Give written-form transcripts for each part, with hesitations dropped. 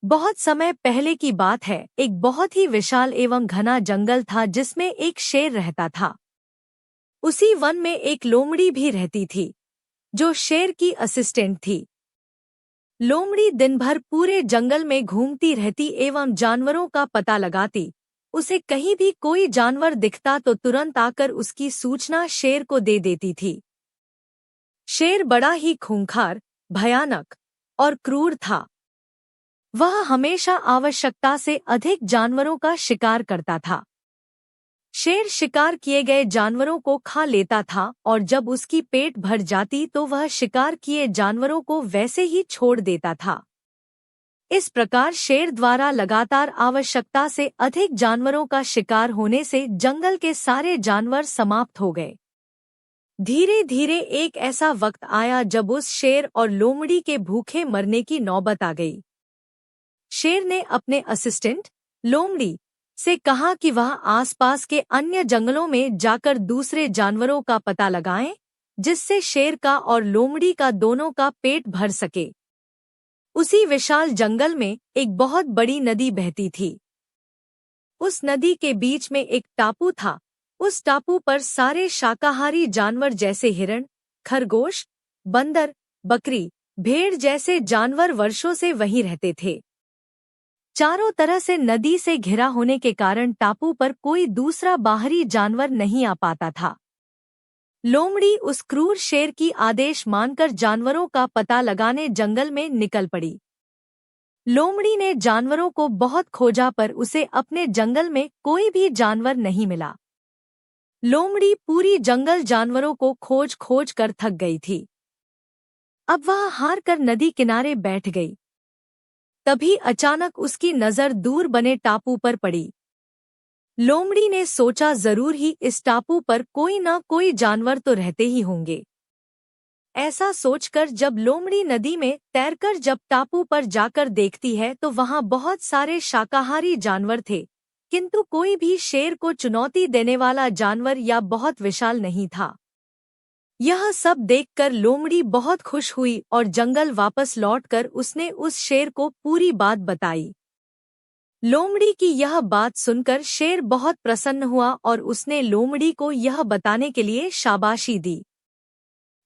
बहुत समय पहले की बात है। एक बहुत ही विशाल एवं घना जंगल था जिसमें एक शेर रहता था। उसी वन में एक लोमड़ी भी रहती थी जो शेर की असिस्टेंट थी। लोमड़ी दिन भर पूरे जंगल में घूमती रहती एवं जानवरों का पता लगाती। उसे कहीं भी कोई जानवर दिखता तो तुरंत आकर उसकी सूचना शेर को दे देती थी। शेर बड़ा ही खूंखार, भयानक और क्रूर था। वह हमेशा आवश्यकता से अधिक जानवरों का शिकार करता था। शेर शिकार किए गए जानवरों को खा लेता था और जब उसकी पेट भर जाती तो वह शिकार किए जानवरों को वैसे ही छोड़ देता था। इस प्रकार शेर द्वारा लगातार आवश्यकता से अधिक जानवरों का शिकार होने से जंगल के सारे जानवर समाप्त हो गए। धीरे धीरे एक ऐसा वक्त आया जब उस शेर और लोमड़ी के भूखे मरने की नौबत आ गई। शेर ने अपने असिस्टेंट लोमड़ी से कहा कि वह आसपास के अन्य जंगलों में जाकर दूसरे जानवरों का पता लगाएं, जिससे शेर का और लोमड़ी का दोनों का पेट भर सके। उसी विशाल जंगल में एक बहुत बड़ी नदी बहती थी। उस नदी के बीच में एक टापू था। उस टापू पर सारे शाकाहारी जानवर जैसे हिरण, खरगोश, बंदर, बकरी, भेड़ जैसे जानवर वर्षों से वहीं रहते थे। चारों तरह से नदी से घिरा होने के कारण टापू पर कोई दूसरा बाहरी जानवर नहीं आ पाता था। लोमड़ी उस क्रूर शेर की आदेश मानकर जानवरों का पता लगाने जंगल में निकल पड़ी। लोमड़ी ने जानवरों को बहुत खोजा पर उसे अपने जंगल में कोई भी जानवर नहीं मिला। लोमड़ी पूरी जंगल जानवरों को खोज खोज कर थक गई थी। अब वह हार कर नदी किनारे बैठ गई। तभी अचानक उसकी नजर दूर बने टापू पर पड़ी। लोमड़ी ने सोचा जरूर ही इस टापू पर कोई न कोई जानवर तो रहते ही होंगे। ऐसा सोचकर जब लोमड़ी नदी में तैरकर जब टापू पर जाकर देखती है तो वहां बहुत सारे शाकाहारी जानवर थे, किंतु कोई भी शेर को चुनौती देने वाला जानवर या बहुत विशाल नहीं था। यह सब देखकर लोमड़ी बहुत खुश हुई और जंगल वापस लौटकर उसने उस शेर को पूरी बात बताई। लोमड़ी की यह बात सुनकर शेर बहुत प्रसन्न हुआ और उसने लोमड़ी को यह बताने के लिए शाबाशी दी।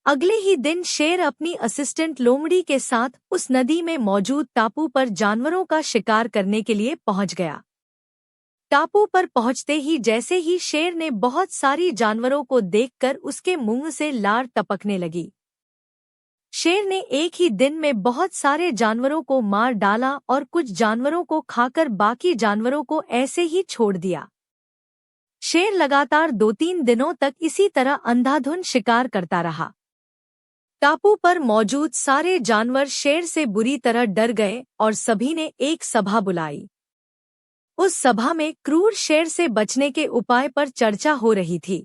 अगले ही दिन शेर अपनी असिस्टेंट लोमड़ी के साथ उस नदी में मौजूद टापू पर जानवरों का शिकार करने के लिए पहुंच गया। टापू पर पहुंचते ही जैसे ही शेर ने बहुत सारी जानवरों को देखकर उसके मुंह से लार टपकने लगी। शेर ने एक ही दिन में बहुत सारे जानवरों को मार डाला और कुछ जानवरों को खाकर बाकी जानवरों को ऐसे ही छोड़ दिया। शेर लगातार 2-3 दिनों तक इसी तरह अंधाधुंध शिकार करता रहा। टापू पर मौजूद सारे जानवर शेर से बुरी तरह डर गए और सभी ने एक सभा बुलाई। उस सभा में क्रूर शेर से बचने के उपाय पर चर्चा हो रही थी।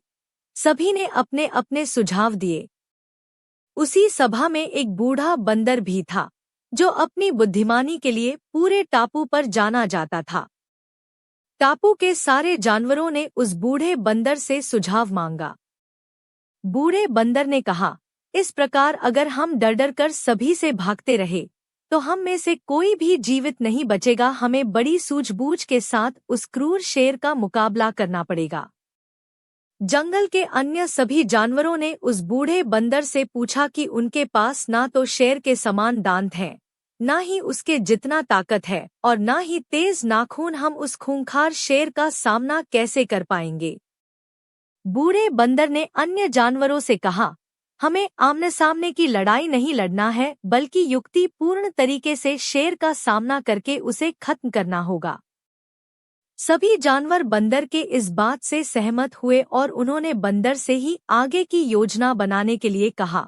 सभी ने अपने अपने सुझाव दिए। उसी सभा में एक बूढ़ा बंदर भी था, जो अपनी बुद्धिमानी के लिए पूरे टापू पर जाना जाता था। टापू के सारे जानवरों ने उस बूढ़े बंदर से सुझाव मांगा। बूढ़े बंदर ने कहा, इस प्रकार अगर हम डर डर कर सभी से भागते रहे तो हम में से कोई भी जीवित नहीं बचेगा। हमें बड़ी सूझबूझ के साथ उस क्रूर शेर का मुकाबला करना पड़ेगा। जंगल के अन्य सभी जानवरों ने उस बूढ़े बंदर से पूछा कि उनके पास ना तो शेर के समान दांत हैं, ना ही उसके जितना ताकत है और ना ही तेज नाखून, हम उस खूंखार शेर का सामना कैसे कर पाएंगे। बूढ़े बंदर ने अन्य जानवरों से कहा, हमें आमने सामने की लड़ाई नहीं लड़ना है, बल्कि युक्ति पूर्ण तरीके से शेर का सामना करके उसे खत्म करना होगा। सभी जानवर बंदर के इस बात से सहमत हुए और उन्होंने बंदर से ही आगे की योजना बनाने के लिए कहा।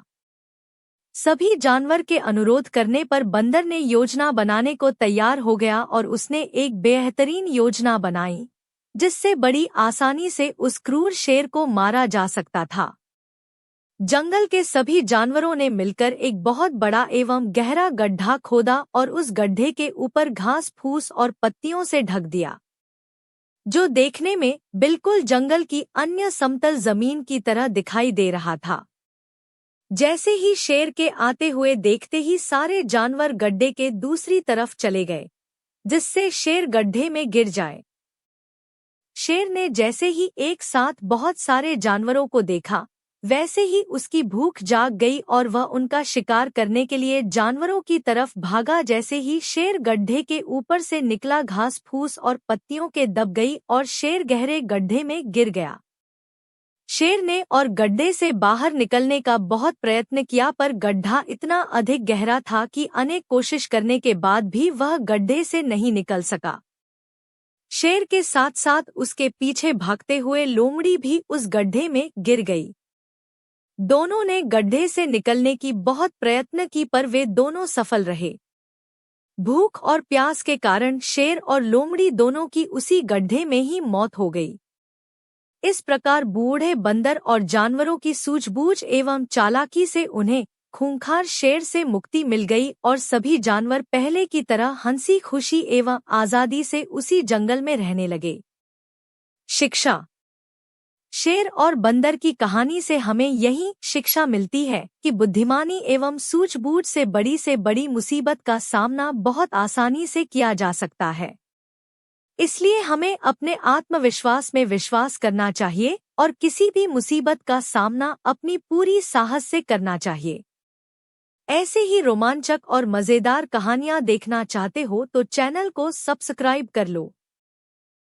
सभी जानवर के अनुरोध करने पर बंदर ने योजना बनाने को तैयार हो गया और उसने एक बेहतरीन योजना बनाई, जिससे बड़ी आसानी से उस क्रूर शेर को मारा जा सकता था। जंगल के सभी जानवरों ने मिलकर एक बहुत बड़ा एवं गहरा गड्ढा खोदा और उस गड्ढे के ऊपर घास फूस और पत्तियों से ढक दिया, जो देखने में बिल्कुल जंगल की अन्य समतल जमीन की तरह दिखाई दे रहा था। जैसे ही शेर के आते हुए देखते ही सारे जानवर गड्ढे के दूसरी तरफ चले गए। जिससे शेर गड्ढे में गिर जाए। शेर ने जैसे ही एक साथ बहुत सारे जानवरों को देखा, वैसे ही उसकी भूख जाग गई और वह उनका शिकार करने के लिए जानवरों की तरफ भागा। जैसे ही शेर गड्ढे के ऊपर से निकला, घास फूस और पत्तियों के दब गई और शेर गहरे गड्ढे में गिर गया। शेर ने और गड्ढे से बाहर निकलने का बहुत प्रयत्न किया, पर गड्ढा इतना अधिक गहरा था कि अनेक कोशिश करने के बाद भी वह गड्ढे से नहीं निकल सका। शेर के साथ साथ उसके पीछे भागते हुए लोमड़ी भी उस गड्ढे में गिर गई। दोनों ने गड्ढे से निकलने की बहुत प्रयत्न की, पर वे दोनों सफल रहे। भूख और प्यास के कारण शेर और लोमड़ी दोनों की उसी गड्ढे में ही मौत हो गई। इस प्रकार बूढ़े बंदर और जानवरों की सूझबूझ एवं चालाकी से उन्हें खूंखार शेर से मुक्ति मिल गई और सभी जानवर पहले की तरह हंसी खुशी एवं आजादी से उसी जंगल में रहने लगे। शिक्षा। शेर और बंदर की कहानी से हमें यही शिक्षा मिलती है कि बुद्धिमानी एवं सूझबूझ से बड़ी मुसीबत का सामना बहुत आसानी से किया जा सकता है। इसलिए हमें अपने आत्मविश्वास में विश्वास करना चाहिए और किसी भी मुसीबत का सामना अपनी पूरी साहस से करना चाहिए। ऐसे ही रोमांचक और मजेदार कहानियां देखना चाहते हो तो चैनल को सब्सक्राइब कर लो।